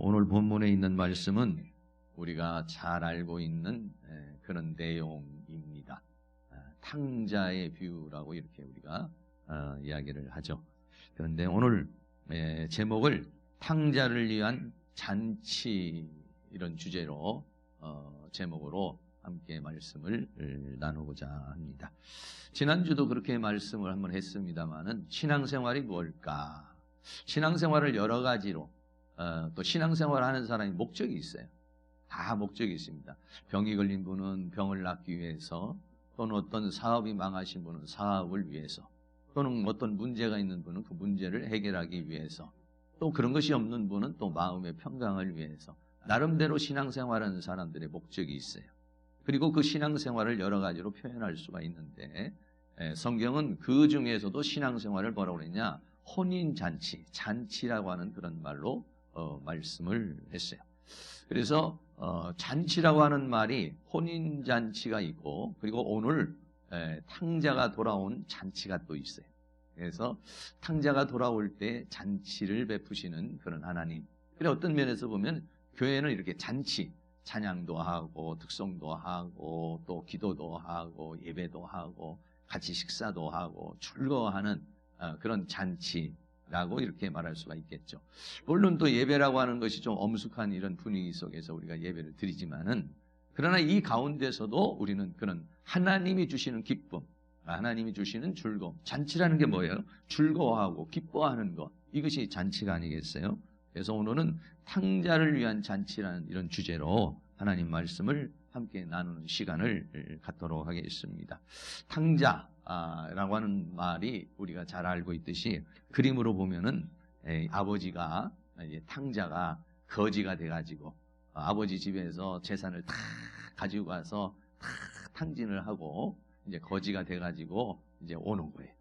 오늘 본문에 있는 말씀은 우리가 잘 알고 있는 그런 내용입니다. 탕자의 비유라고 이렇게 우리가 이야기를 하죠. 그런데 오늘 제목을 탕자를 위한 잔치 이런 주제로 제목으로 함께 말씀을 나누고자 합니다. 지난주도 그렇게 말씀을 한번 했습니다마는 신앙생활이 뭘까? 신앙생활을 여러 가지로 또 신앙생활을 하는 사람이 목적이 있어요. 다 목적이 있습니다. 병이 걸린 분은 병을 낫기 위해서, 또는 어떤 사업이 망하신 분은 사업을 위해서, 또는 어떤 문제가 있는 분은 그 문제를 해결하기 위해서, 또 그런 것이 없는 분은 또 마음의 평강을 위해서, 나름대로 신앙생활하는 사람들의 목적이 있어요. 그리고 그 신앙생활을 여러 가지로 표현할 수가 있는데 성경은 그 중에서도 신앙생활을 뭐라고 그랬냐? 혼인잔치, 잔치라고 하는 그런 말로 말씀을 했어요. 그래서 잔치라고 하는 말이 혼인잔치가 있고, 그리고 오늘 탕자가 돌아온 잔치가 또 있어요. 그래서 탕자가 돌아올 때 잔치를 베푸시는 그런 하나님. 그래 어떤 면에서 보면 교회는 이렇게 잔치, 찬양도 하고 특송도 하고 또 기도도 하고 예배도 하고 같이 식사도 하고 즐거워하는 그런 잔치라고 이렇게 말할 수가 있겠죠. 물론 또 예배라고 하는 것이 좀 엄숙한 이런 분위기 속에서 우리가 예배를 드리지만은, 그러나 이 가운데서도 우리는 그런 하나님이 주시는 기쁨, 하나님이 주시는 즐거움, 잔치라는 게 뭐예요? 즐거워하고 기뻐하는 것, 이것이 잔치가 아니겠어요? 그래서 오늘은 탕자를 위한 잔치라는 이런 주제로 하나님 말씀을 함께 나누는 시간을 갖도록 하겠습니다. 탕자라고 하는 말이 우리가 잘 알고 있듯이 그림으로 보면은 아버지가, 탕자가 거지가 돼가지고 아버지 집에서 재산을 다 가지고 가서 다 탕진을 하고 이제 거지가 돼가지고 이제 오는 거예요.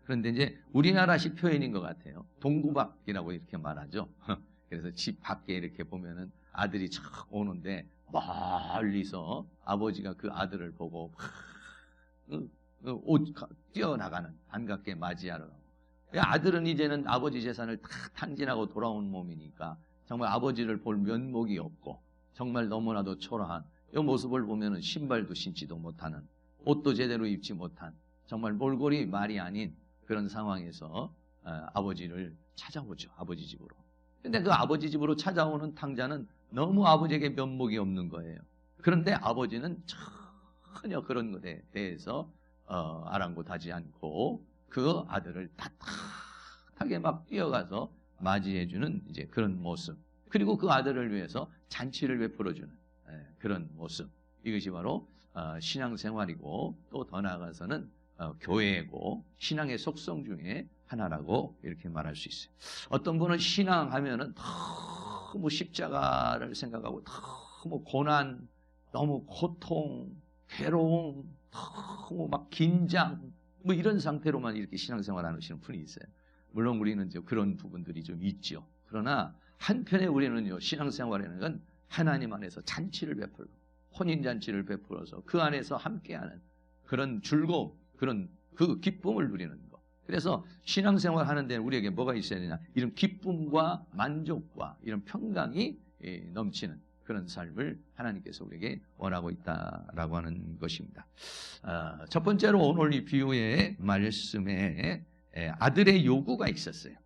그런데 이제 우리나라식 표현인 것 같아요. 동구박이라고 이렇게 말하죠. 그래서 집 밖에 이렇게 보면은 아들이 촥 오는데 멀리서 아버지가 그 아들을 보고 뛰어나가는, 반갑게 맞이하러 가고. 아들은 이제는 아버지 재산을 다 탕진하고 돌아온 몸이니까 정말 아버지를 볼 면목이 없고 정말 너무나도 초라한 이 모습을 보면은 신발도 신지도 못하는, 옷도 제대로 입지 못한, 정말 몰골이 말이 아닌 그런 상황에서 아버지를 찾아오죠. 아버지 집으로. 근데 그 아버지 집으로 찾아오는 탕자는 너무 아버지에게 면목이 없는 거예요. 그런데 아버지는 전혀 그런 것에 대해서 아랑곳하지 않고 그 아들을 따뜻하게 막 뛰어가서 맞이해주는 이제 그런 모습. 그리고 그 아들을 위해서 잔치를 베풀어주는 그런 모습. 이것이 바로 신앙생활이고, 또 더 나아가서는 교회고 신앙의 속성 중에 하나라고 이렇게 말할 수 있어요. 어떤 분은 신앙하면은 너무 십자가를 생각하고 너무 고난, 너무 고통, 괴로움, 너무 막 긴장, 뭐 이런 상태로만 이렇게 신앙생활 하시는 분이 있어요. 물론 우리는 이제 그런 부분들이 좀 있죠. 그러나 한편에 우리는요, 신앙생활이라는 건 하나님 안에서 잔치를 베풀고 혼인잔치를 베풀어서 그 안에서 함께하는 그런 즐거움, 그런 그 기쁨을 누리는 것. 그래서 신앙생활 하는 데는 우리에게 뭐가 있어야 되냐? 이런 기쁨과 만족과 이런 평강이 넘치는 그런 삶을 하나님께서 우리에게 원하고 있다라고 하는 것입니다. 첫 번째로 오늘 이 비유의 말씀에 아들의 요구가 있었어요.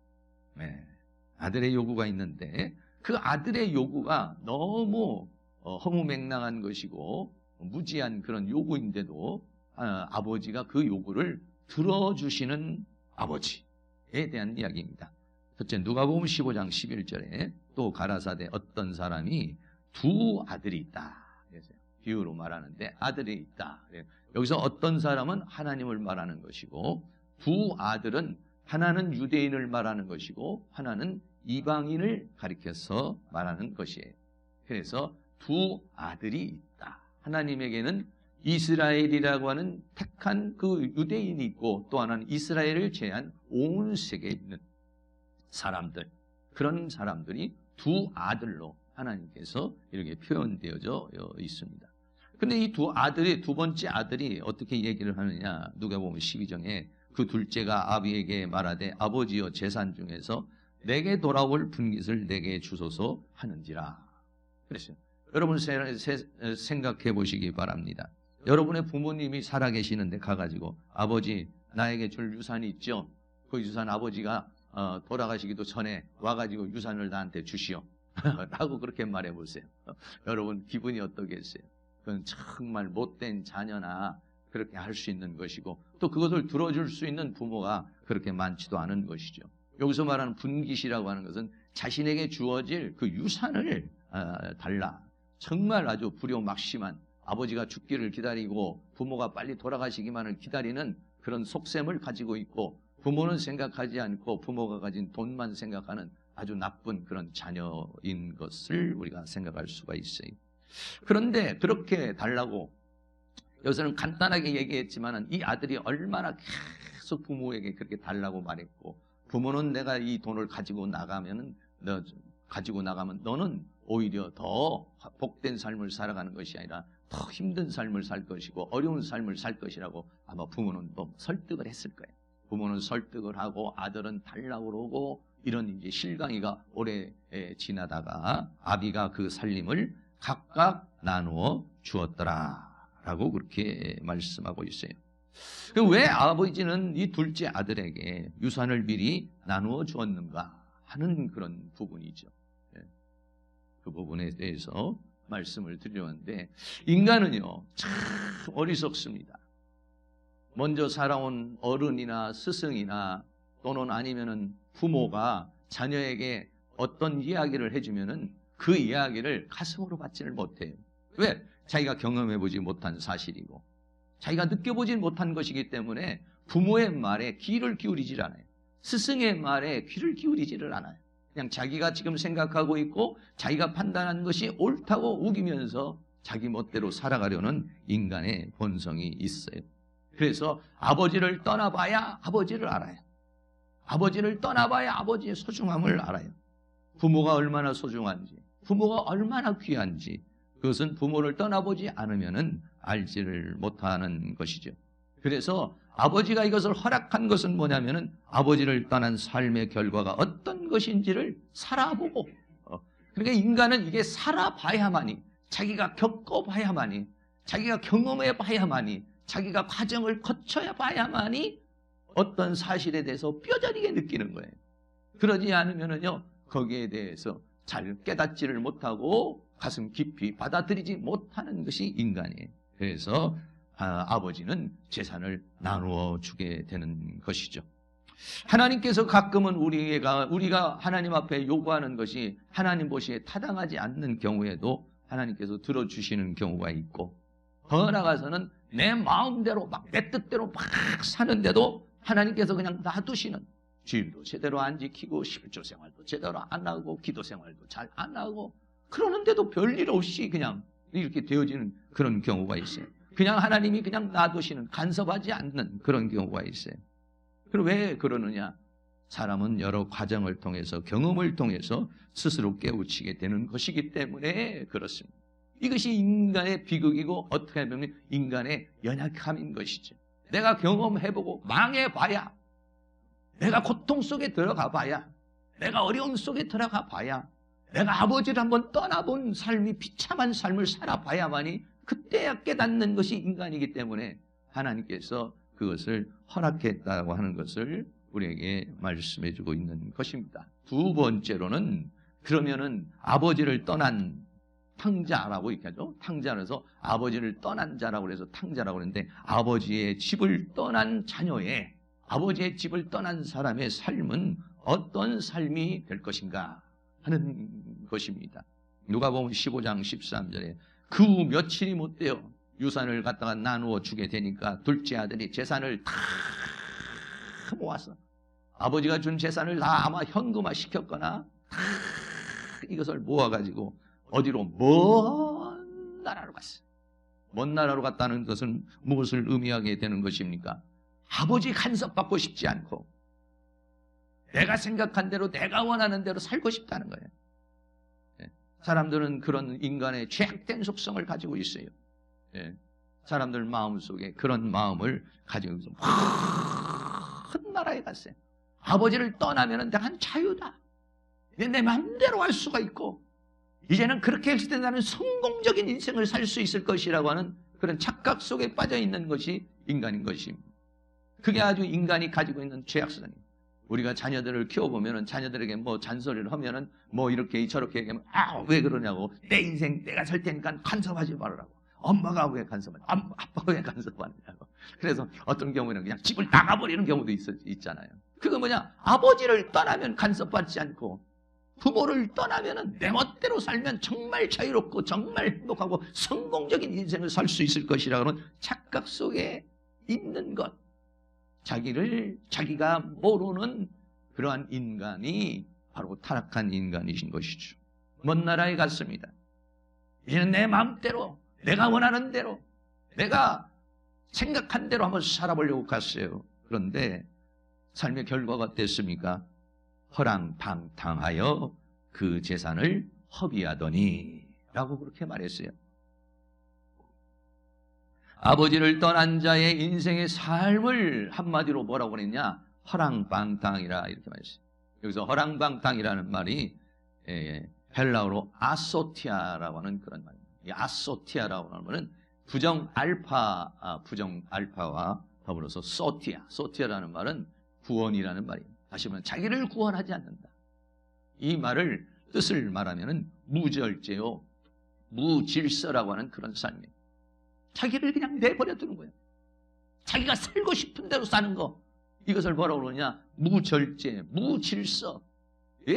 아들의 요구가 있는데 그 아들의 요구가 너무 허무맹랑한 것이고 무지한 그런 요구인데도 아버지가 그 요구를 들어주시는 아버지에 대한 이야기입니다. 첫째, 누가복음 15장 11절에 또 가라사대 어떤 사람이 두 아들이 있다. 그래서 비유로 말하는데 아들이 있다. 여기서 어떤 사람은 하나님을 말하는 것이고, 두 아들은 하나는 유대인을 말하는 것이고 하나는 이방인을 가리켜서 말하는 것이에요. 그래서 두 아들이 있다. 하나님에게는 이스라엘이라고 하는 택한 그 유대인이 있고, 또 하나는 이스라엘을 제한 온 세계에 있는 사람들, 그런 사람들이 두 아들로 하나님께서 이렇게 표현되어져 있습니다. 그런데 이 두 아들이, 두 번째 아들이 어떻게 얘기를 하느냐? 누가복음 12장에 그 둘째가 아비에게 말하되 아버지여 재산 중에서 내게 돌아올 분깃을 내게 주소서 하는지라. 그랬어요. 여러분 생각해 보시기 바랍니다. 여러분의 부모님이 살아계시는데 가가지고 아버지 나에게 줄 유산이 있죠. 그 유산 아버지가 돌아가시기도 전에 와가지고 유산을 나한테 주시오. 라고 그렇게 말해보세요. 여러분 기분이 어떠겠어요? 그건 정말 못된 자녀나 그렇게 할 수 있는 것이고 또 그것을 들어줄 수 있는 부모가 그렇게 많지도 않은 것이죠. 여기서 말하는 분깃이라고 하는 것은 자신에게 주어질 그 유산을 달라. 정말 아주 불효막심한 아버지가 죽기를 기다리고 부모가 빨리 돌아가시기만을 기다리는 그런 속셈을 가지고 있고 부모는 생각하지 않고 부모가 가진 돈만 생각하는 아주 나쁜 그런 자녀인 것을 우리가 생각할 수가 있어요. 그런데 그렇게 달라고 여기서는 간단하게 얘기했지만 이 아들이 얼마나 계속 부모에게 그렇게 달라고 말했고 부모는 내가 이 돈을 가지고 나가면 너는 오히려 더 복된 삶을 살아가는 것이 아니라 더 힘든 삶을 살 것이고 어려운 삶을 살 것이라고 아마 부모는 설득을 했을 거예요. 부모는 설득을 하고 아들은 달라고 그러고 이런 이제 실강이가 오래 지나다가 아비가 그 살림을 각각 나누어 주었더라라고 그렇게 말씀하고 있어요. 왜 아버지는 이 둘째 아들에게 유산을 미리 나누어 주었는가 하는 그런 부분이죠. 그 부분에 대해서 말씀을 드렸는데 인간은요 참 어리석습니다. 먼저 살아온 어른이나 스승이나 또는 아니면은 부모가 자녀에게 어떤 이야기를 해주면은 그 이야기를 가슴으로 받지를 못해요. 왜? 자기가 경험해보지 못한 사실이고 자기가 느껴보지 못한 것이기 때문에 부모의 말에 귀를 기울이질 않아요. 스승의 말에 귀를 기울이지를 않아요. 그냥 자기가 지금 생각하고 있고 자기가 판단한 것이 옳다고 우기면서 자기 멋대로 살아가려는 인간의 본성이 있어요. 그래서 아버지를 떠나봐야 아버지를 알아요. 아버지를 떠나봐야 아버지의 소중함을 알아요. 부모가 얼마나 소중한지, 부모가 얼마나 귀한지 그것은 부모를 떠나보지 않으면 알지를 못하는 것이죠. 그래서 아버지가 이것을 허락한 것은 뭐냐면은 아버지를 떠난 삶의 결과가 어떤 것인지를 살아보고 그러니까 인간은 이게 살아봐야만이 자기가 겪어봐야만이 자기가 경험해봐야만이 자기가 과정을 거쳐야 봐야만이 어떤 사실에 대해서 뼈저리게 느끼는 거예요. 그러지 않으면은요 거기에 대해서 잘 깨닫지를 못하고 가슴 깊이 받아들이지 못하는 것이 인간이에요. 그래서 아버지는 재산을 나누어 주게 되는 것이죠. 하나님께서 가끔은 우리가 하나님 앞에 요구하는 것이 하나님 보시기에 타당하지 않는 경우에도 하나님께서 들어주시는 경우가 있고 더 나아가서는 내 마음대로 막 내 뜻대로 막 사는데도 하나님께서 그냥 놔두시는 주일도 제대로 안 지키고 11조 생활도 제대로 안 하고 기도 생활도 잘 안 하고 그러는데도 별일 없이 그냥 이렇게 되어지는 그런 경우가 있어요. 그냥 하나님이 그냥 놔두시는 간섭하지 않는 그런 경우가 있어요. 그럼 왜 그러느냐? 사람은 여러 과정을 통해서 경험을 통해서 스스로 깨우치게 되는 것이기 때문에 그렇습니다. 이것이 인간의 비극이고 어떻게 보면 인간의 연약함인 것이죠. 내가 경험해보고 망해봐야 내가 고통 속에 들어가 봐야 내가 어려움 속에 들어가 봐야 내가 아버지를 한번 떠나본 삶이 비참한 삶을 살아봐야만이 그때야 깨닫는 것이 인간이기 때문에 하나님께서 그것을 허락했다고 하는 것을 우리에게 말씀해주고 있는 것입니다. 두 번째로는 그러면은 아버지를 떠난 탕자라고 이렇게 하죠. 탕자라서 아버지를 떠난 자라고 그래서 탕자라고 그러는데 아버지의 집을 떠난 자녀의 아버지의 집을 떠난 사람의 삶은 어떤 삶이 될 것인가 하는 것입니다. 누가복음 15장 13절에 그 후 며칠이 못 되어 유산을 갖다가 나누어 주게 되니까 둘째 아들이 재산을 다 모아서 아버지가 준 재산을 다 아마 현금화 시켰거나 다 이것을 모아가지고 어디로 먼 나라로 갔어요. 먼 나라로 갔다는 것은 무엇을 의미하게 되는 것입니까? 아버지 간섭받고 싶지 않고 내가 생각한 대로 내가 원하는 대로 살고 싶다는 거예요. 사람들은 그런 인간의 죄악된 속성을 가지고 있어요. 사람들 마음속에 그런 마음을 가지고 있어서 큰 나라에 갔어요. 아버지를 떠나면 내가 자유다. 내 마음대로 할 수가 있고 이제는 그렇게 했을 때 나는 성공적인 인생을 살 수 있을 것이라고 하는 그런 착각 속에 빠져 있는 것이 인간인 것입니다. 그게 아주 인간이 가지고 있는 죄악성입니다. 우리가 자녀들을 키워보면은 자녀들에게 뭐 잔소리를 하면은 뭐 이렇게 저렇게 얘기하면 왜 그러냐고, 내 인생 내가 살 테니까 간섭하지 말으라고. 엄마가 왜 간섭하냐, 아빠가 왜 간섭하냐고. 그래서 어떤 경우에는 그냥 집을 나가버리는 경우도 있잖아요. 그거 뭐냐, 아버지를 떠나면 간섭받지 않고 부모를 떠나면은 내 멋대로 살면 정말 자유롭고 정말 행복하고 성공적인 인생을 살 수 있을 것이라는 착각 속에 있는 것, 자기가 모르는 그러한 인간이 바로 타락한 인간이신 것이죠. 먼 나라에 갔습니다. 이제는 내 마음대로, 내가 원하는 대로, 내가 생각한 대로 한번 살아보려고 갔어요. 그런데 삶의 결과가 어땠습니까? 허랑방탕하여 그 재산을 허비하더니 라고 그렇게 말했어요. 아버지를 떠난 자의 인생의 삶을 한마디로 뭐라고 그랬냐? 허랑방탕이라 이렇게 말했어요. 여기서 허랑방탕이라는 말이 헬라어로 아소티아라고 하는 그런 말입니다. 이 아소티아라고 하는 말은 부정 알파와 더불어서 소티아라는 말은 구원이라는 말입니다. 다시 말하면 자기를 구원하지 않는다. 이 말을 뜻을 말하면은 무절제요, 무질서라고 하는 그런 삶입니다. 자기를 그냥 내버려 두는 거예요. 자기가 살고 싶은 대로 사는 거, 이것을 뭐라고 그러냐? 무절제, 무질서의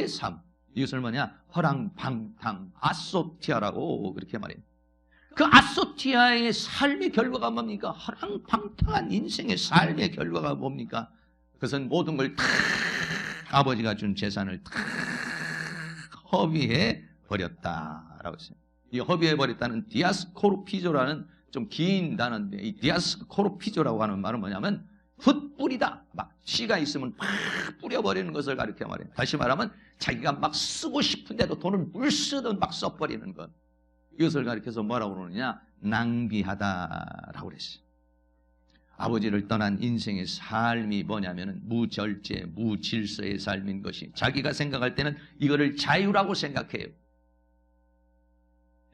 삶. 이것을 뭐냐? 허랑방탕, 아소티아라고 그렇게 말해요. 그 아소티아의 삶의 결과가 뭡니까? 허랑방탕한 인생의 삶의 결과가 뭡니까? 그것은 모든 걸 다 아버지가 준 재산을 다 허비해 버렸다라고 했어요. 이 허비해 버렸다는 디아스코르피조라는 좀 긴 단어인데, 이 디아스코르피조라고 하는 말은 뭐냐면 흩뿌리다, 막 씨가 있으면 막 뿌려버리는 것을 가리켜 말해요. 다시 말하면 자기가 막 쓰고 싶은데도 돈을 물 쓰듯 막 써버리는 것, 이것을 가리켜서 뭐라고 그러느냐? 낭비하다라고 그랬어요. 아버지를 떠난 인생의 삶이 뭐냐면 무절제, 무질서의 삶인 것이, 자기가 생각할 때는 이거를 자유라고 생각해요.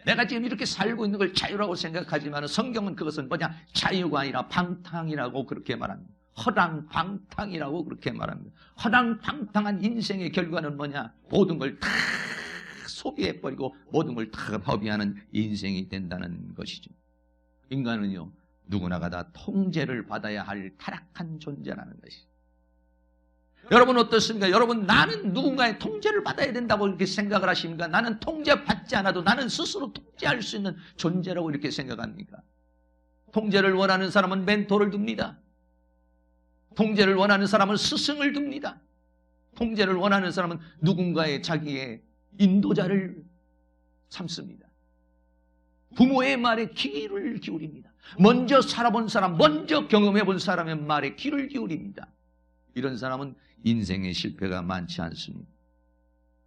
내가 지금 이렇게 살고 있는 걸 자유라고 생각하지만 성경은 그것은 뭐냐? 자유가 아니라 방탕이라고 그렇게 말합니다. 허랑방탕이라고 그렇게 말합니다. 허랑방탕한 인생의 결과는 뭐냐? 모든 걸 다 소비해버리고 모든 걸 다 허비하는 인생이 된다는 것이죠. 인간은요, 누구나가 다 통제를 받아야 할 타락한 존재라는 것이죠. 여러분 어떻습니까? 여러분, 나는 누군가의 통제를 받아야 된다고 이렇게 생각을 하십니까? 나는 통제받지 않아도 나는 스스로 통제할 수 있는 존재라고 이렇게 생각합니까? 통제를 원하는 사람은 멘토를 둡니다. 통제를 원하는 사람은 스승을 둡니다. 통제를 원하는 사람은 누군가의 자기의 인도자를 삼습니다. 부모의 말에 귀를 기울입니다. 먼저 살아본 사람, 먼저 경험해본 사람의 말에 귀를 기울입니다. 이런 사람은 인생의 실패가 많지 않습니다.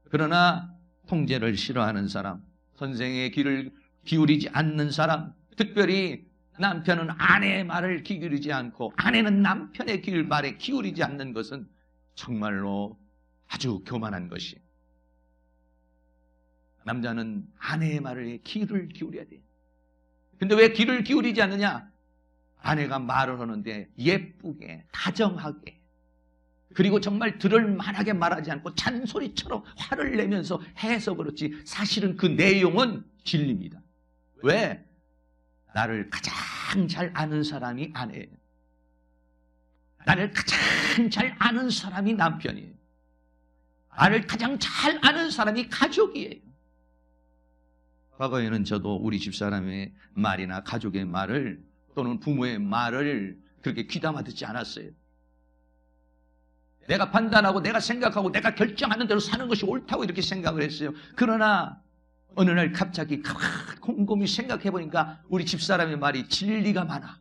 그러나 통제를 싫어하는 사람, 선생의 귀를 기울이지 않는 사람, 특별히 남편은 아내의 말을 기울이지 않고 아내는 남편의 말에 기울이지 않는 것은 정말로 아주 교만한 것이에요. 남자는 아내의 말에 귀를 기울여야 돼요. 근데 왜 귀를 기울이지 않느냐? 아내가 말을 하는데 예쁘게, 다정하게, 그리고 정말 들을 만하게 말하지 않고 잔소리처럼 화를 내면서 해서 그렇지, 사실은 그 내용은 진리입니다. 왜? 나를 가장 잘 아는 사람이 아내예요. 나를 가장 잘 아는 사람이 남편이에요. 나를 가장 잘 아는 사람이 가족이에요. 과거에는 저도 우리 집사람의 말이나 가족의 말을 또는 부모의 말을 그렇게 귀담아 듣지 않았어요. 내가 판단하고 내가 생각하고 내가 결정하는 대로 사는 것이 옳다고 이렇게 생각을 했어요. 그러나 어느 날 갑자기 곰곰이 생각해 보니까 우리 집사람의 말이 진리가 많아.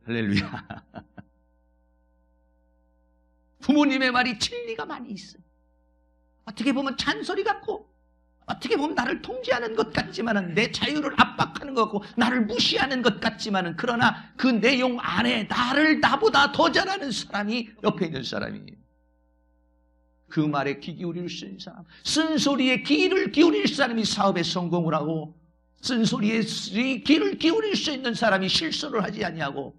할렐루야. 부모님의 말이 진리가 많이 있어요. 어떻게 보면 잔소리 같고, 어떻게 보면 나를 통제하는 것 같지만은, 내 자유를 압박하는 것 같고, 나를 무시하는 것 같지만은, 그러나 그 내용 안에 나보다 더 잘하는 사람이 옆에 있는 사람이에요. 그 말에 귀 기울일 수 있는 사람, 쓴소리에 귀를 기울일 사람이 사업에 성공을 하고, 쓴소리에 귀를 기울일 수 있는 사람이 실수를 하지 아니하고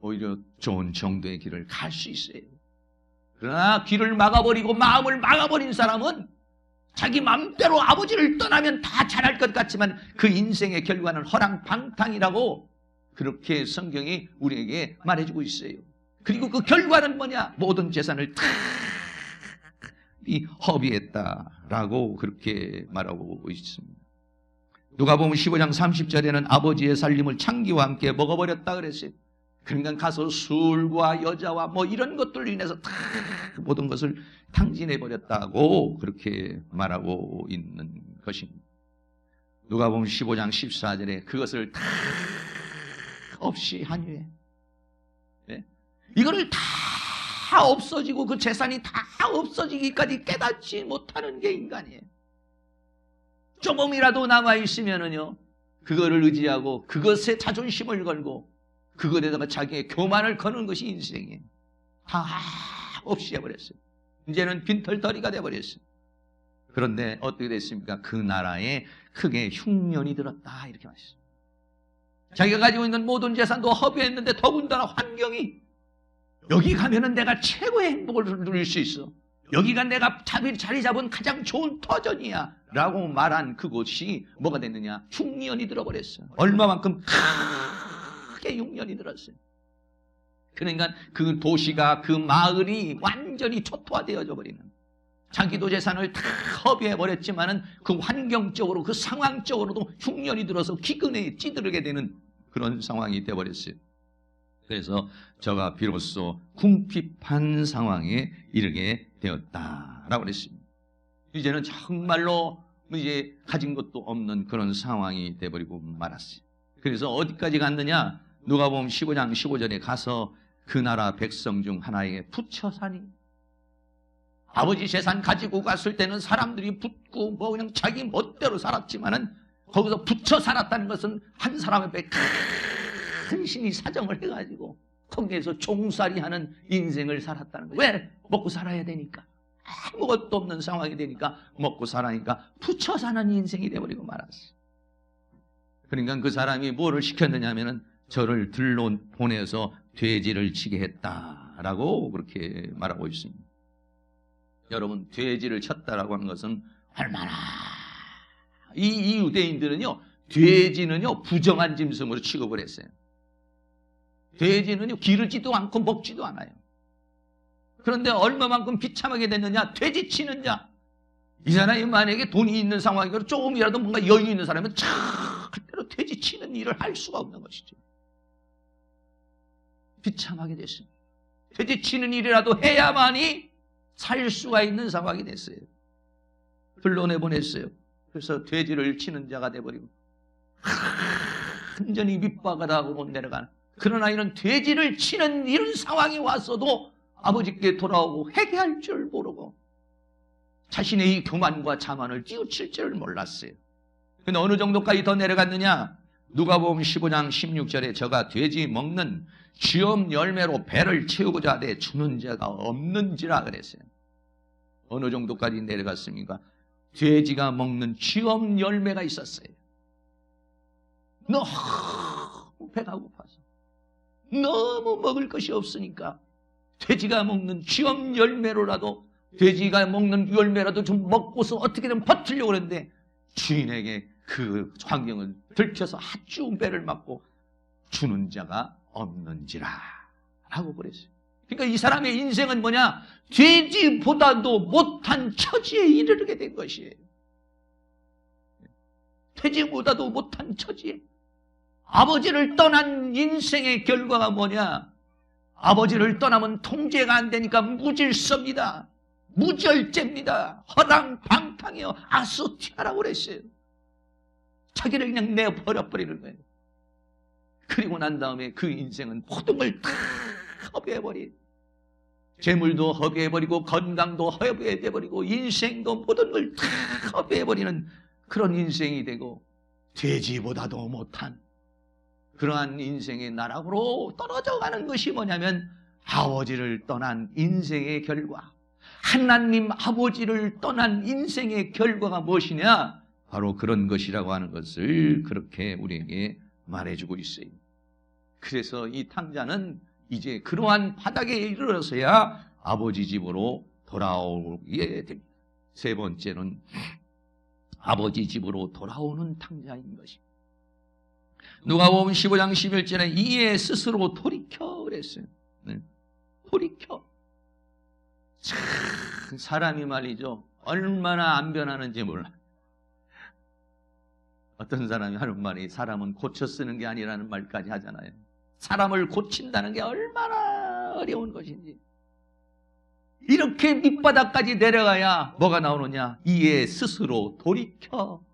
오히려 좋은 정도의 길을 갈 수 있어요. 그러나 귀를 막아버리고 마음을 막아버린 사람은 자기 마음대로 아버지를 떠나면 다 잘할 것 같지만 그 인생의 결과는 허랑방탕이라고 그렇게 성경이 우리에게 말해주고 있어요. 그리고 그 결과는 뭐냐? 모든 재산을 다 허비했다라고 그렇게 말하고 있습니다. 누가복음 15장 30절에는 아버지의 살림을 창기와 함께 먹어버렸다 그랬어요. 그러니까 가서 술과 여자와 뭐 이런 것들로 인해서 다 모든 것을 탕진해버렸다고 그렇게 말하고 있는 것입니다. 누가복음 15장 14절에 그것을 다 없이 한 후에, 네? 이거를 다 없어지고 그 재산이 다 없어지기까지 깨닫지 못하는 게 인간이에요. 조금이라도 남아있으면은요, 그거를 의지하고 그것에 자존심을 걸고 그것에다가 자기의 교만을 거는 것이 인생이에요. 다 없이 해버렸어요. 이제는 빈털터리가 돼버렸어요. 그런데 어떻게 됐습니까? 그 나라에 크게 흉년이 들었다 이렇게 말했어요. 자기가 가지고 있는 모든 재산도 허비했는데 더군다나 환경이 여기 가면은 내가 최고의 행복을 누릴 수 있어. 여기가 내가 자리 잡은 가장 좋은 터전이야 라고 말한 그곳이 뭐가 됐느냐? 흉년이 들어버렸어요. 얼마만큼 크게 흉년이 들었어요. 그러니까 그 도시가, 그 마을이 완전히 초토화되어져 버리는, 자기도 재산을 다 허비해버렸지만은 그 환경적으로, 그 상황적으로도 흉년이 들어서 기근에 찌들게 되는 그런 상황이 되어버렸어요. 그래서 저가 비로소 궁핍한 상황에 이르게 되었다라고 그랬습니다. 이제는 정말로 이제 가진 것도 없는 그런 상황이 되어버리고 말았어요. 그래서 어디까지 갔느냐? 누가복음 15장 15절에 가서 그 나라 백성 중 하나에게 붙여 사니, 아버지 재산 가지고 갔을 때는 사람들이 붙고 뭐 그냥 자기 멋대로 살았지만은 거기서 붙여 살았다는 것은 한 사람 앞에 큰 신이 사정을 해가지고 거기에서 종살이하는 인생을 살았다는 거예요. 왜? 먹고 살아야 되니까. 아무것도 없는 상황이 되니까 먹고 살아니까 붙여 사는 인생이 되어버리고 말았어요. 그러니까 그 사람이 뭐를 시켰느냐 하면은 저를 들로 보내서 돼지를 치게 했다라고 그렇게 말하고 있습니다. 여러분, 돼지를 쳤다라고 하는 것은 얼마나, 이 유대인들은요, 돼지는요 부정한 짐승으로 취급을 했어요. 돼지는요 기르지도 않고 먹지도 않아요. 그런데 얼마만큼 비참하게 됐느냐? 돼지 치는 자. 이 사람이 만약에 돈이 있는 상황이고 조금이라도 뭔가 여유 있는 사람은 절대로 돼지 치는 일을 할 수가 없는 것이죠. 비참하게 됐습니다. 돼지 치는 일이라도 해야만이 살 수가 있는 상황이 됐어요. 불러내보냈어요. 그래서 돼지를 치는 자가 돼버리고 완전히 밑바닥으로 내려가는, 그러나 이런 돼지를 치는 이런 상황이 왔어도 아버지께 돌아오고 회개할 줄 모르고 자신의 이 교만과 자만을 찌우칠 줄 몰랐어요. 근데 어느 정도까지 더 내려갔느냐? 누가복음 15장 16절에 저가 돼지 먹는 쥐엄 열매로 배를 채우고자 하되 주는 자가 없는지라 그랬어요. 어느 정도까지 내려갔습니까? 돼지가 먹는 쥐엄 열매가 있었어요. 너무 배가 고파서 너무 먹을 것이 없으니까 돼지가 먹는 쥐엄 열매로라도, 돼지가 먹는 열매라도 좀 먹고서 어떻게든 버티려고 그러는데 주인에게 그 환경을 들켜서 아주 배를 맞고 주는 자가 없는지라 라고 그랬어요. 그러니까 이 사람의 인생은 뭐냐? 돼지보다도 못한 처지에 이르게 된 것이에요. 돼지보다도 못한 처지에. 아버지를 떠난 인생의 결과가 뭐냐? 아버지를 떠나면 통제가 안 되니까 무질서입니다. 무절제입니다. 허랑방탕이요. 아소티아라고 그랬어요. 자기를 그냥 내버려버리는 거예요. 그리고 난 다음에 그 인생은 모든 걸 다 허비해버린, 재물도 허비해버리고 건강도 허비해버리고 인생도 모든 걸 다 허비해버리는 그런 인생이 되고, 돼지보다도 못한 그러한 인생의 나락으로 떨어져 가는 것이 뭐냐면 아버지를 떠난 인생의 결과, 하나님 아버지를 떠난 인생의 결과가 무엇이냐? 바로 그런 것이라고 하는 것을 그렇게 우리에게 말해주고 있어요. 그래서 이 탕자는 이제 그러한 바닥에 이르러서야 아버지 집으로 돌아오게 됩니다. 세 번째는 아버지 집으로 돌아오는 탕자인 것입니다. 누가복음 15장 11절에 이에 스스로 돌이켜 그랬어요. 네. 돌이켜. 참 사람이 말이죠. 얼마나 안 변하는지 몰라. 어떤 사람이 하는 말이 사람은 고쳐 쓰는 게 아니라는 말까지 하잖아요. 사람을 고친다는 게 얼마나 어려운 것인지. 이렇게 밑바닥까지 내려가야 뭐가 나오느냐? 이에 스스로 돌이켜.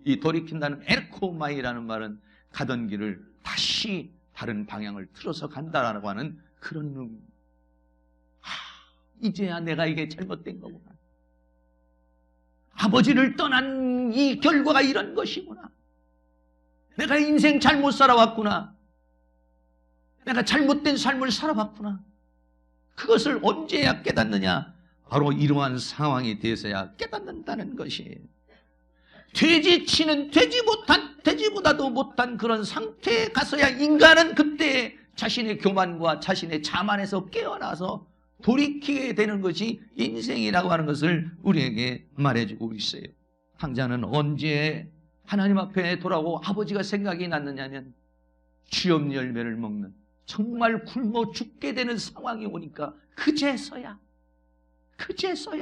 이 돌이킨다는 에르코마이라는 말은 가던 길을 다시 다른 방향을 틀어서 간다라고 하는 그런 의미입니다. 이제야 내가 이게 잘못된 거구나. 아버지를 떠난 이 결과가 이런 것이구나. 내가 인생 잘못 살아왔구나. 내가 잘못된 삶을 살아왔구나. 그것을 언제야 깨닫느냐? 바로 이러한 상황이 돼서야 깨닫는다는 것이에요. 돼지치는 돼지보다도 못한 그런 상태에 가서야 인간은 그때 자신의 교만과 자신의 자만에서 깨어나서 돌이키게 되는 것이 인생이라고 하는 것을 우리에게 말해주고 있어요. 탕자는 언제 하나님 앞에 돌아오고 아버지가 생각이 났느냐면 취업 열매를 먹는 정말 굶어 죽게 되는 상황이 오니까 그제서야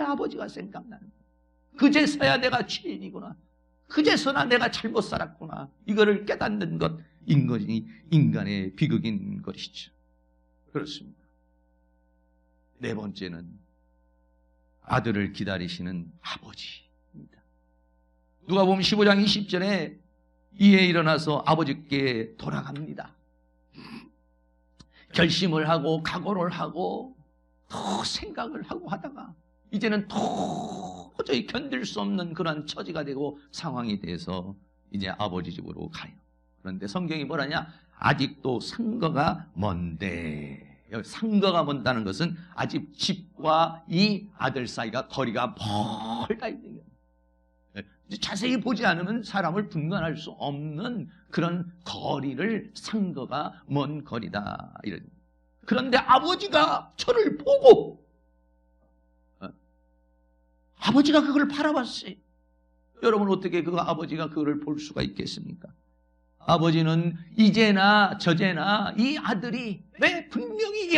아버지가 생각나는 거예요. 그제서야 내가 죄인이구나. 그제서야 내가 잘못 살았구나. 이거를 깨닫는 것인 것이 인간의 비극인 것이죠. 그렇습니다. 네 번째는 아들을 기다리시는 아버지입니다. 누가복음 15장 20절에 이에 일어나서 아버지께 돌아갑니다. 결심을 하고 각오를 하고 더 생각을 하고 하다가 이제는 도저히 견딜 수 없는 그런 처지가 되고 상황이 돼서 이제 아버지 집으로 가요. 그런데 성경이 뭐라냐? 아직도 상거가 먼데. 상거가 먼다는 것은 아직 집과 이 아들 사이가 거리가 멀다 있는 거예요. 자세히 보지 않으면 사람을 분간할 수 없는 그런 거리를 상거가 먼 거리다. 이런. 그런데 아버지가 저를 보고 아버지가 그걸 바라봤어요. 여러분 어떻게 그 아버지가 그걸 볼 수가 있겠습니까? 아버지는 이제나 저제나 이 아들이 왜 분명히 이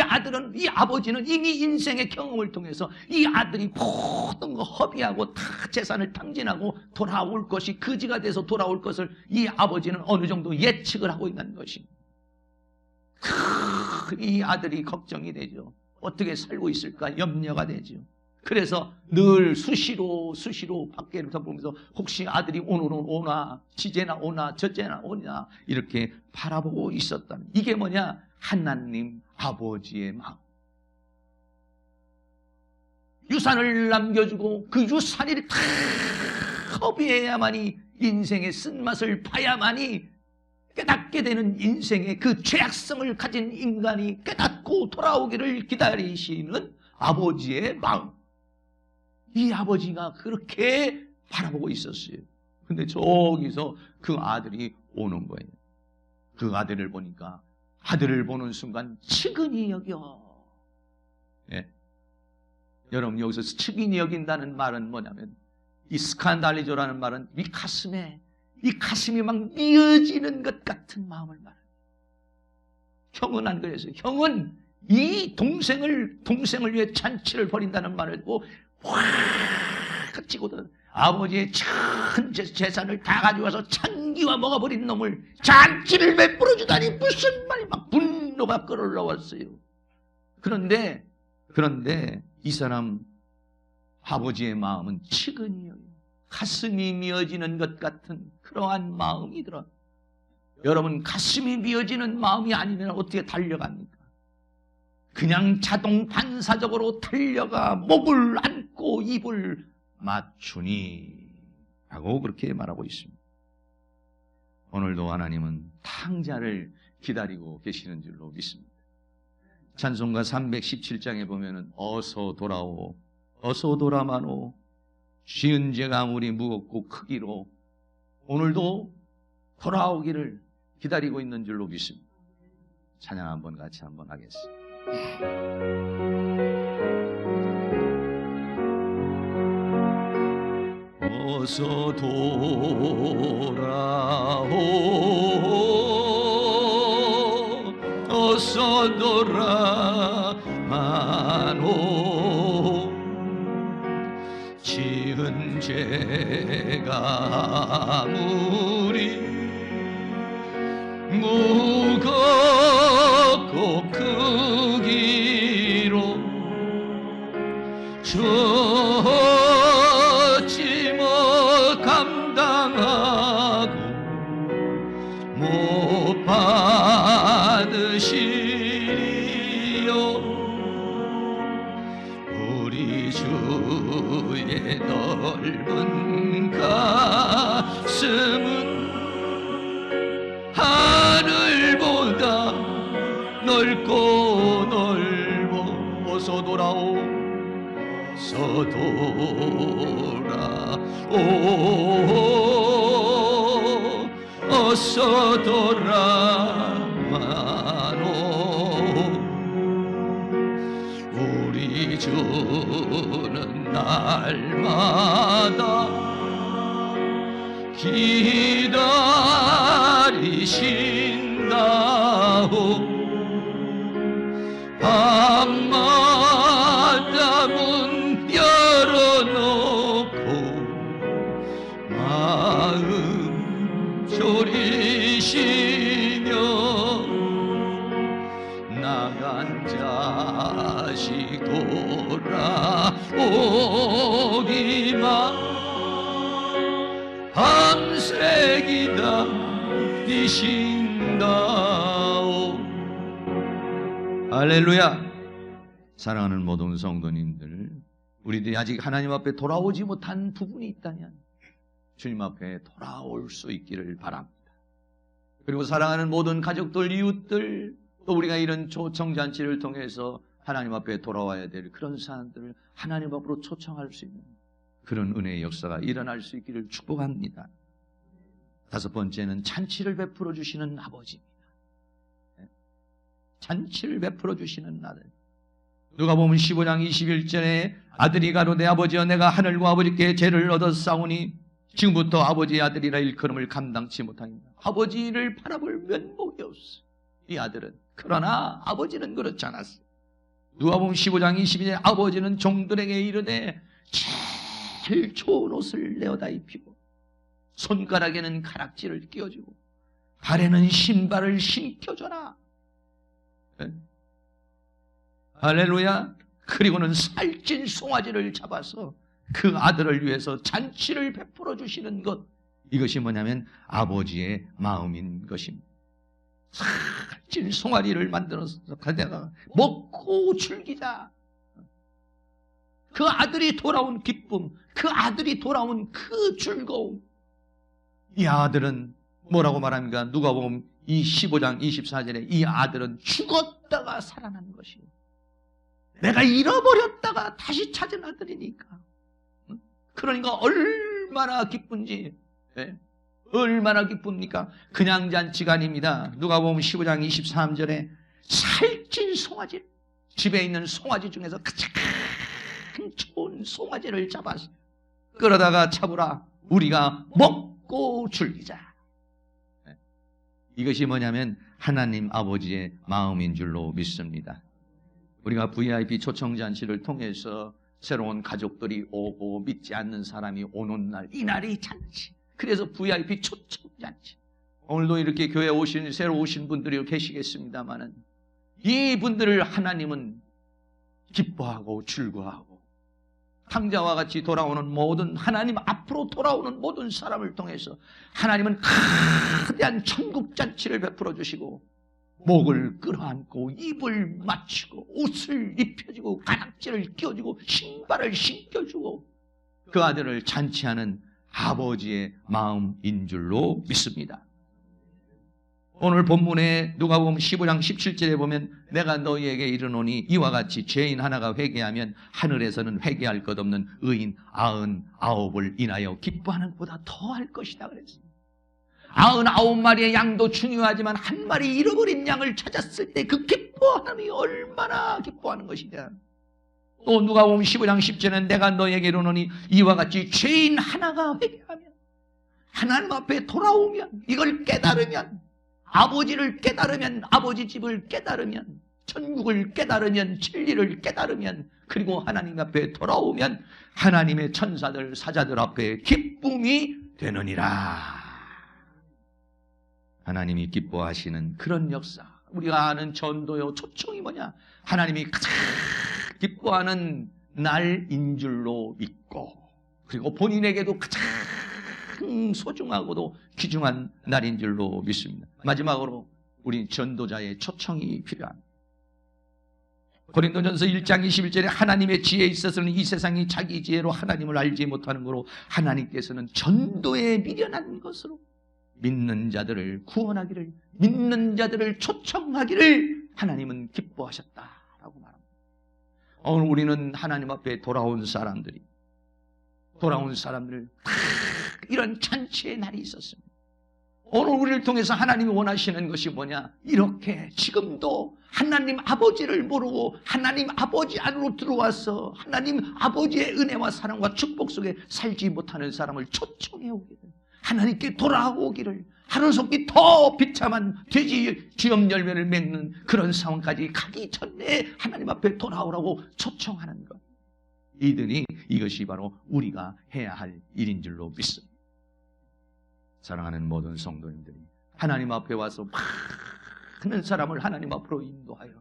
아버지는 이미 인생의 경험을 통해서 이 아들이 모든 거 허비하고 다 재산을 탕진하고 돌아올 것이 거지가 돼서 돌아올 것을 이 아버지는 어느 정도 예측을 하고 있는 것입니다. 이 아들이 걱정이 되죠. 어떻게 살고 있을까 염려가 되죠. 그래서 늘 수시로 밖에를 보면서 혹시 아들이 오늘은 오나 지제나 오나 저제나 오냐 이렇게 바라보고 있었다는 이게 뭐냐? 하나님 아버지의 마음. 유산을 남겨주고 그 유산을 다 허비해야만이 인생의 쓴맛을 봐야만이 깨닫게 되는 인생의 그 죄악성을 가진 인간이 깨닫고 돌아오기를 기다리시는 아버지의 마음. 이 아버지가 그렇게 바라보고 있었어요. 근데 저기서 그 아들이 오는 거예요. 그 아들을 보니까 아들을 보는 순간 측은히 여겨. 예. 여러분 여기서 측은히 여긴다는 말은 뭐냐면 이 스칸달리조라는 말은 이 가슴이 막 미어지는 것 같은 마음을 말해요. 형은 안 그랬어요. 형은 이 동생을 위해 잔치를 벌인다는 말을 듣고 확 치고든 아버지의 전 재산을 다 가져와서 창기와 먹어버린 놈을 잔치를 베풀어주다니 무슨 말이 막 분노가 끌어올라왔어요. 그런데 이 사람 아버지의 마음은 측은히 가슴이 미어지는 것 같은 그러한 마음이 들어. 여러분 가슴이 미어지는 마음이 아니면 어떻게 달려갑니까? 그냥 자동 반사적으로 달려가 목을 안고 입을 맞추니 라고 그렇게 말하고 있습니다. 오늘도 하나님은 탕자를 기다리고 계시는 줄로 믿습니다. 찬송가 317장에 보면은 어서 돌아오 어서 오도라 마노. 지은 죄가 아무리 무겁고 크기로 오늘도 돌아오기를 기다리고 있는 줄로 믿습니다. 찬양 한번 같이 한번 하겠습니다. 어서 돌아오, 어서 돌아마노. 지은 죄가 아무리 무겁고 크기로 졌지 못 감당하고 못 받으시리요. 우리 주의 넓은 가슴은 하늘보다 넓고 넓어. 어서 돌아오, 어서 돌아오, 어서 돌아마노. 우리 주는 날마다 기다리신다오. 밤마다 문 열어놓고 마음 졸이시며 나간 자식 돌아오기만 밤새 기다리신다오. 할렐루야. 사랑하는 모든 성도님들, 우리들이 아직 하나님 앞에 돌아오지 못한 부분이 있다면 주님 앞에 돌아올 수 있기를 바랍니다. 그리고 사랑하는 모든 가족들, 이웃들, 또 우리가 이런 초청잔치를 통해서 하나님 앞에 돌아와야 될 그런 사람들을 하나님 앞으로 초청할 수 있는 그런 은혜의 역사가 일어날 수 있기를 축복합니다. 다섯 번째는 잔치를 베풀어 주시는 아버지입니다. 잔치를 베풀어 주시는 아들. 누가복음 15장 21절에 아들이 가로되 아버지여 내가 하늘과 아버지께 죄를 얻었사오니 지금부터 아버지의 아들이라 일컬음을 감당치 못하니라. 아버지를 바라볼 면목이 없어 이 아들은. 그러나 아버지는 그렇지 않았어. 누가복음 15장 22절에 아버지는 종들에게 이르되 제일 좋은 옷을 내어다 입히고 손가락에는 가락지를 끼워주고 발에는 신발을 신겨줘라. 할렐루야. 그리고는 살찐 송아지를 잡아서 그 아들을 위해서 잔치를 베풀어 주시는 것, 이것이 뭐냐면 아버지의 마음인 것입니다. 살찐 송아지를 만들어서 가다가 먹고 즐기자. 그 아들이 돌아온 기쁨, 그 아들이 돌아온 그 즐거움. 이 아들은 뭐라고 말합니까? 누가복음 15장 24절에 이 아들은 죽었다가 살아난 것이요. 내가 잃어버렸다가 다시 찾은 아들이니까. 그러니까 얼마나 기쁜지. 얼마나 기쁩니까? 그냥 잔치가 아닙니다. 누가복음 15장 23절에 살찐 송아지, 집에 있는 송아지 중에서 가장 좋은 송아지를 잡아서 끌어다가 잡으라. 우리가 먹고 즐기자. 이것이 뭐냐면 하나님 아버지의 마음인 줄로 믿습니다. 우리가 VIP 초청잔치를 통해서 새로운 가족들이 오고 믿지 않는 사람이 오는 날, 이 날이 잔치. 그래서 VIP 초청잔치. 오늘도 이렇게 교회에 오신, 새로 오신 분들이 계시겠습니다만은 이 분들을 하나님은 기뻐하고 즐거워하고 탕자와 같이 돌아오는 모든, 하나님 앞으로 돌아오는 모든 사람을 통해서 하나님은 거대한 천국잔치를 베풀어 주시고 목을 끌어안고 입을 맞추고 옷을 입혀주고 가락지를 끼워주고 신발을 신겨주고 그 아들을 잔치하는 아버지의 마음인 줄로 믿습니다. 오늘 본문에 누가복음 15장 17절에 보면 내가 너희에게 이르노니 이와 같이 죄인 하나가 회개하면 하늘에서는 회개할 것 없는 의인 99을 인하여 기뻐하는 것보다 더할 것이다 그랬습니다. 99마리의 양도 중요하지만 한 마리 잃어버린 양을 찾았을 때 그 기뻐함이 얼마나 기뻐하는 것이냐. 또 누가복음 15장 10절에는 내가 너희에게 이르노니 이와 같이 죄인 하나가 회개하면 하나님 앞에 돌아오면 이걸 깨달으면 아버지를 깨달으면 아버지 집을 깨달으면 천국을 깨달으면 진리를 깨달으면 그리고 하나님 앞에 돌아오면 하나님의 천사들 사자들 앞에 기쁨이 되느니라. 하나님이 기뻐하시는 그런 역사. 우리가 아는 전도요 초청이 뭐냐? 하나님이 가장 기뻐하는 날인 줄로 믿고 그리고 본인에게도 가장 소중하고도 귀중한 날인 줄로 믿습니다. 마지막으로 우리 전도자의 초청이 필요합니다. 고린도전서 1장 21절에 하나님의 지혜에 있어서는 이 세상이 자기 지혜로 하나님을 알지 못하는 거로 하나님께서는 전도에 미련한 것으로 믿는 자들을 구원하기를 믿는 자들을 초청하기를 하나님은 기뻐하셨다라고 말합니다. 오늘 우리는 하나님 앞에 돌아온 사람들 이런 잔치의 날이 있었습니다. 오늘 우리를 통해서 하나님이 원하시는 것이 뭐냐? 이렇게 지금도 하나님 아버지를 모르고 하나님 아버지 안으로 들어와서 하나님 아버지의 은혜와 사랑과 축복 속에 살지 못하는 사람을 초청해 오기를 하나님께 돌아오기를 하루속히 더 비참한 돼지 쥐염 열매를 맺는 그런 상황까지 가기 전에 하나님 앞에 돌아오라고 초청하는 것. 이것이 바로 우리가 해야 할 일인 줄로 믿습니다. 사랑하는 모든 성도님들이 하나님 앞에 와서 많은 사람을 하나님 앞으로 인도하여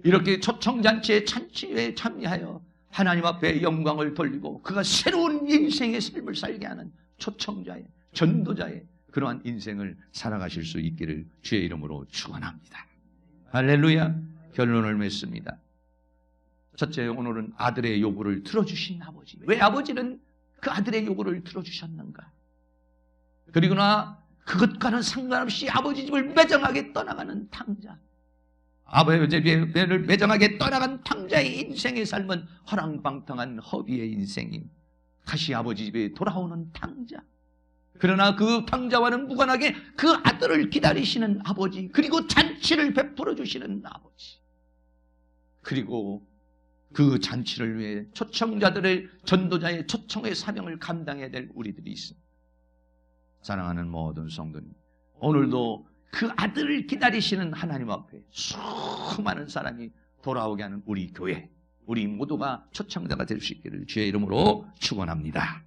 이렇게 초청잔치의 찬치에 참여하여 하나님 앞에 영광을 돌리고 그가 새로운 인생의 삶을 살게 하는 초청자의 전도자의 그러한 인생을 살아가실 수 있기를 주의 이름으로 축원합니다. 할렐루야. 결론을 맺습니다. 첫째, 오늘은 아들의 요구를 들어주신 아버지. 왜 아버지는 그 아들의 요구를 들어주셨는가? 그리고나 그것과는 상관없이 아버지 집을 매정하게 떠나가는 탕자. 아버지 집을 매정하게 떠나간 탕자의 인생의 삶은 허랑방탕한 허비의 인생인 다시 아버지 집에 돌아오는 탕자. 그러나 그 탕자와는 무관하게 그 아들을 기다리시는 아버지, 그리고 잔치를 베풀어 주시는 아버지, 그리고 그 잔치를 위해 초청자들의 전도자의 초청의 사명을 감당해야 될 우리들이 있습니다. 사랑하는 모든 성도님, 오늘도 그 아들을 기다리시는 하나님 앞에 수많은 사람이 돌아오게 하는 우리 교회, 우리 모두가 초청자가 될 수 있기를 주의 이름으로 축원합니다.